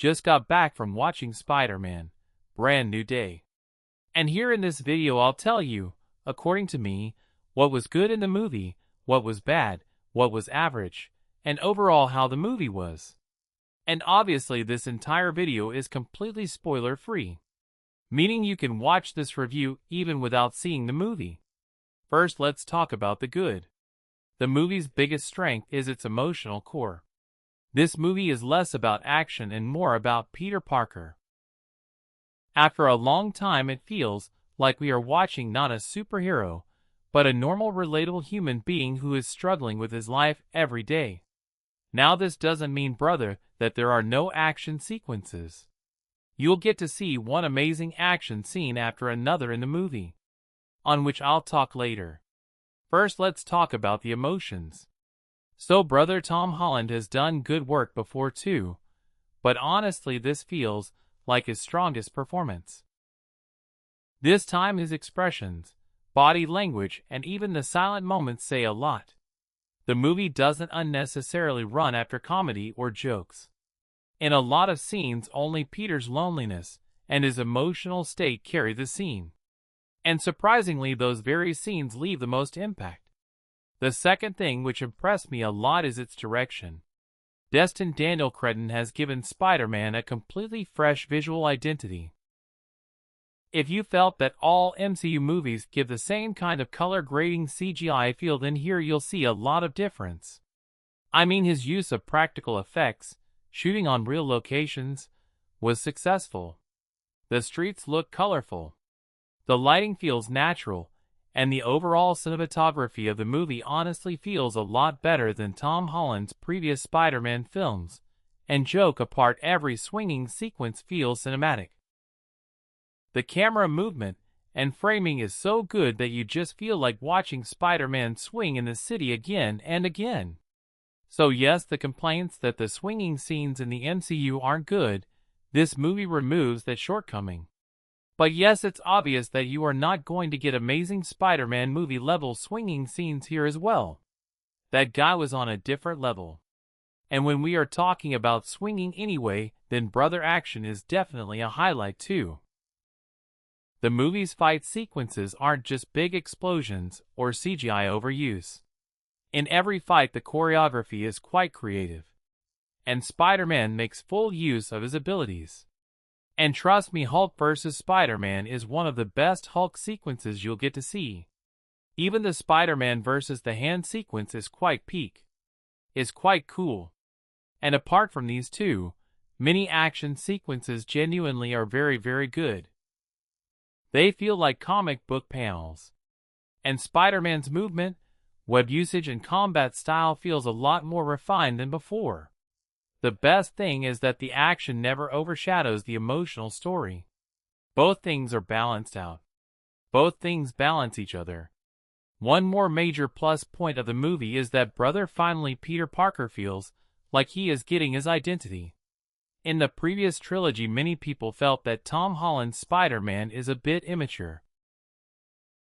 Just got back from watching Spider-Man, Brand New Day. And here in this video I'll tell you, according to me, what was good in the movie, what was bad, what was average, and overall how the movie was. And obviously this entire video is completely spoiler-free, meaning you can watch this review even without seeing the movie. First, let's talk about the good. The movie's biggest strength is its emotional core. This movie is less about action and more about Peter Parker. After a long time it feels like we are watching not a superhero, but a normal relatable human being who is struggling with his life every day. Now this doesn't mean, brother, that there are no action sequences. You'll get to see one amazing action scene after another in the movie, on which I'll talk later. First, let's talk about the emotions. So brother Tom Holland has done good work before too, but honestly this feels like his strongest performance. This time his expressions, body language, and even the silent moments say a lot. The movie doesn't unnecessarily run after comedy or jokes. In a lot of scenes only Peter's loneliness and his emotional state carry the scene. And surprisingly those very scenes leave the most impact. The second thing which impressed me a lot is its direction. Destin Daniel Cretton has given Spider-Man a completely fresh visual identity. If you felt that all MCU movies give the same kind of color grading CGI feel, then here you'll see a lot of difference. I mean, his use of practical effects, shooting on real locations, was successful. The streets look colorful. The lighting feels natural, and the overall cinematography of the movie honestly feels a lot better than Tom Holland's previous Spider-Man films, and joke apart, every swinging sequence feels cinematic. The camera movement and framing is so good that you just feel like watching Spider-Man swing in the city again and again. So yes, the complaints that the swinging scenes in the MCU aren't good, this movie removes that shortcoming. But yes, it's obvious that you are not going to get amazing Spider-Man movie level swinging scenes here as well. That guy was on a different level. And when we are talking about swinging anyway, then brother, action is definitely a highlight too. The movie's fight sequences aren't just big explosions or CGI overuse. In every fight the choreography is quite creative. And Spider-Man makes full use of his abilities. And trust me, Hulk vs. Spider-Man is one of the best Hulk sequences you'll get to see. Even the Spider-Man vs. the Hand sequence is quite peak. Is quite cool. And apart from these two, many action sequences genuinely are very, very good. They feel like comic book panels. And Spider-Man's movement, web usage, and combat style feels a lot more refined than before. The best thing is that the action never overshadows the emotional story. Both things are balanced out. Both things balance each other. One more major plus point of the movie is that brother, finally Peter Parker feels like he is getting his identity. In the previous trilogy many people felt that Tom Holland's Spider-Man is a bit immature.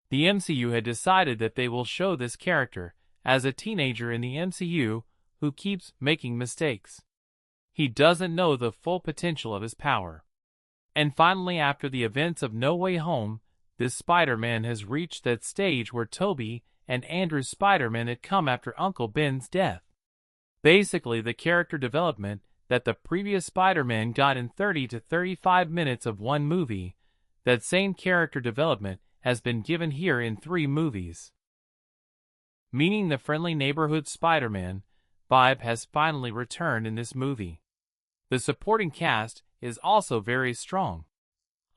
The MCU had decided that they will show this character as a teenager in the MCU who keeps making mistakes. He doesn't know the full potential of his power. And finally, after the events of No Way Home, this Spider-Man has reached that stage where Tobey and Andrew's Spider-Man had come after Uncle Ben's death. Basically, the character development that the previous Spider-Man got in 30 to 35 minutes of one movie, that same character development has been given here in 3 movies. Meaning the friendly neighborhood Spider-Man vibe has finally returned in this movie. The supporting cast is also very strong.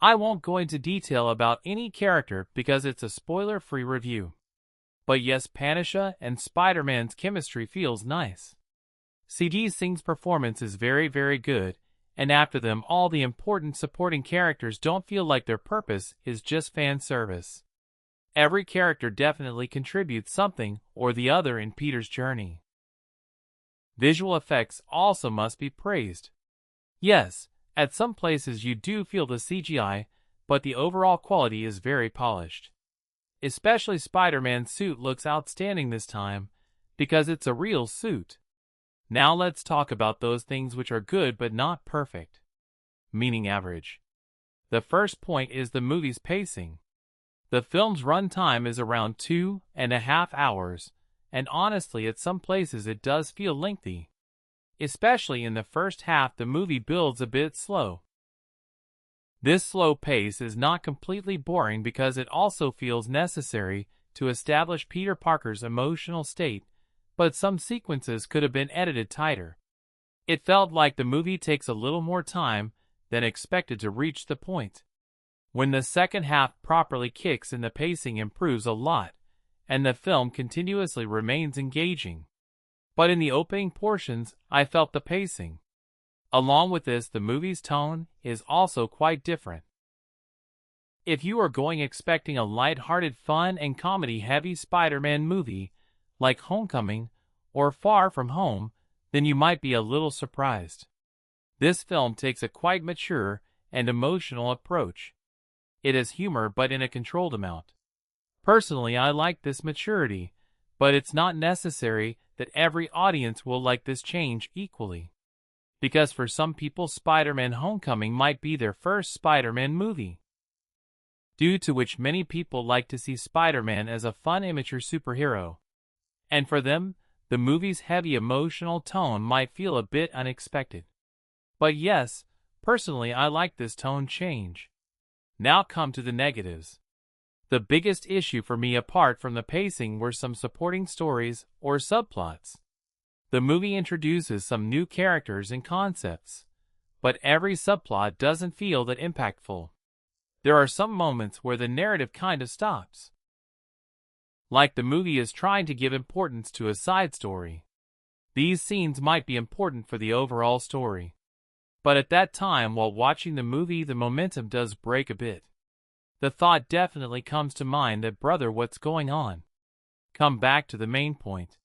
I won't go into detail about any character because it's a spoiler-free review. But yes, Panisha and Spider-Man's chemistry feels nice. CG Singh's performance is very, very good, and after them all the important supporting characters don't feel like their purpose is just fan service. Every character definitely contributes something or the other in Peter's journey. Visual effects also must be praised. Yes, at some places you do feel the CGI, but the overall quality is very polished. Especially Spider-Man's suit looks outstanding this time, because it's a real suit. Now let's talk about those things which are good but not perfect. meaning average. The first point is the movie's pacing. The film's runtime is around 2.5 hours, and honestly at some places it does feel lengthy. Especially in the first half, the movie builds a bit slow. This slow pace is not completely boring because it also feels necessary to establish Peter Parker's emotional state, but some sequences could have been edited tighter. It felt like the movie takes a little more time than expected to reach the point. When the second half properly kicks in, the pacing improves a lot, and the film continuously remains engaging. But in the opening portions, I felt the pacing. Along with this, the movie's tone is also quite different. If you are going expecting a light-hearted, fun and comedy-heavy Spider-Man movie, like Homecoming or Far From Home, then you might be a little surprised. This film takes a quite mature and emotional approach. It has humor, but in a controlled amount. Personally, I like this maturity, but it's not necessary that every audience will like this change equally. Because for some people, Spider-Man Homecoming might be their first Spider-Man movie. Due to which many people like to see Spider-Man as a fun, immature superhero. And for them, the movie's heavy emotional tone might feel a bit unexpected. But yes, personally I like this tone change. Now come to the negatives. The biggest issue for me apart from the pacing were some supporting stories or subplots. The movie introduces some new characters and concepts, but every subplot doesn't feel that impactful. There are some moments where the narrative kind of stops. Like the movie is trying to give importance to a side story. These scenes might be important for the overall story. But at that time while watching the movie, the momentum does break a bit. The thought definitely comes to mind that, brother, what's going on? Come back to the main point.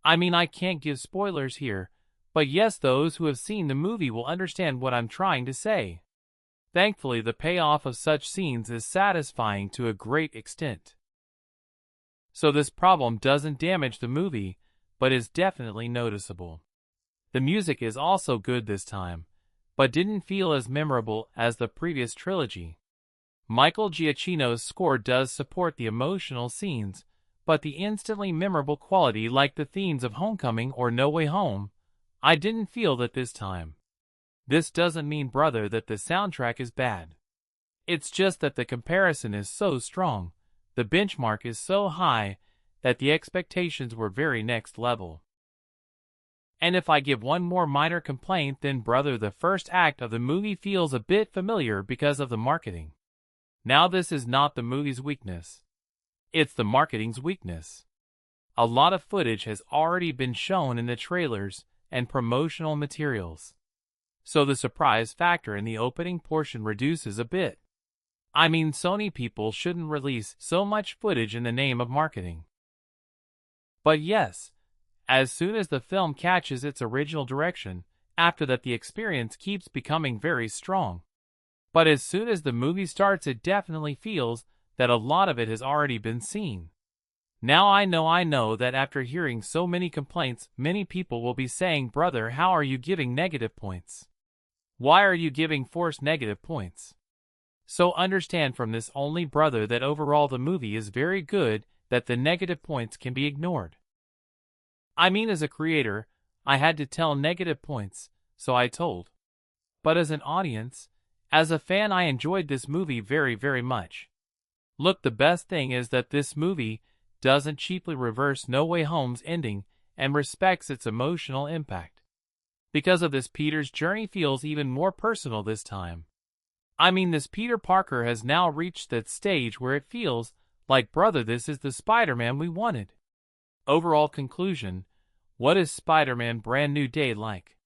I mean, I can't give spoilers here, but yes, those who have seen the movie will understand what I'm trying to say. Thankfully, the payoff of such scenes is satisfying to a great extent. So this problem doesn't damage the movie, but is definitely noticeable. The music is also good this time, but didn't feel as memorable as the previous trilogy. Michael Giacchino's score does support the emotional scenes, but the instantly memorable quality like the themes of Homecoming or No Way Home, I didn't feel that this time. This doesn't mean, brother, that the soundtrack is bad. It's just that the comparison is so strong, the benchmark is so high, that the expectations were very next level. And if I give one more minor complaint, then brother, the first act of the movie feels a bit familiar because of the marketing. Now this is not the movie's weakness. It's the marketing's weakness. A lot of footage has already been shown in the trailers and promotional materials. So the surprise factor in the opening portion reduces a bit. I mean, Sony people shouldn't release so much footage in the name of marketing. But yes, as soon as the film catches its original direction, after that the experience keeps becoming very strong. But as soon as the movie starts, it definitely feels that a lot of it has already been seen. Now I know that after hearing so many complaints, many people will be saying, brother, how are you giving negative points? Why are you giving forced negative points? So understand from this only, brother, that overall the movie is very good, that the negative points can be ignored. I mean, as a creator, I had to tell negative points, so I told. But as an audience, as a fan, I enjoyed this movie very, very much. Look, the best thing is that this movie doesn't cheaply reverse No Way Home's ending and respects its emotional impact. Because of this, Peter's journey feels even more personal this time. I mean, this Peter Parker has now reached that stage where it feels like, brother, this is the Spider-Man we wanted. Overall conclusion, what is Spider-Man Brand New Day like?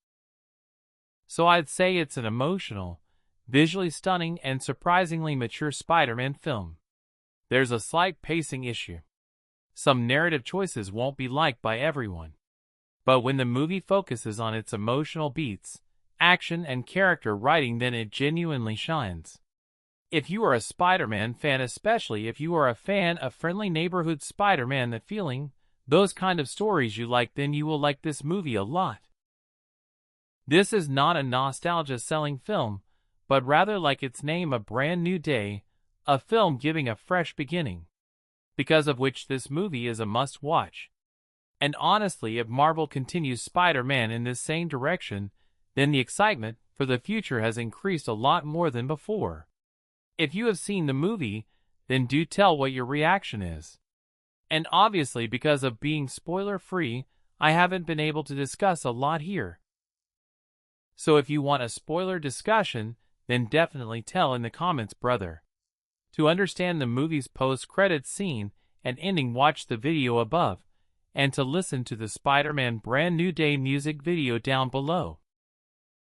So I'd say it's an emotional, visually stunning, and surprisingly mature Spider-Man film. There's a slight pacing issue. Some narrative choices won't be liked by everyone. But when the movie focuses on its emotional beats, action, and character writing, then it genuinely shines. If you are a Spider-Man fan, especially if you are a fan of friendly neighborhood Spider-Man, that feeling, those kind of stories you like, then you will like this movie a lot. This is not a nostalgia-selling film, but rather like its name, a brand new day, a film giving a fresh beginning, because of which this movie is a must-watch. And honestly, if Marvel continues Spider-Man in this same direction, then the excitement for the future has increased a lot more than before. If you have seen the movie, then do tell what your reaction is. And obviously, because of being spoiler-free, I haven't been able to discuss a lot here. So if you want a spoiler discussion, then definitely tell in the comments, brother. To understand the movie's post-credits scene and ending, watch the video above, and to listen to the Spider-Man Brand New Day music video down below.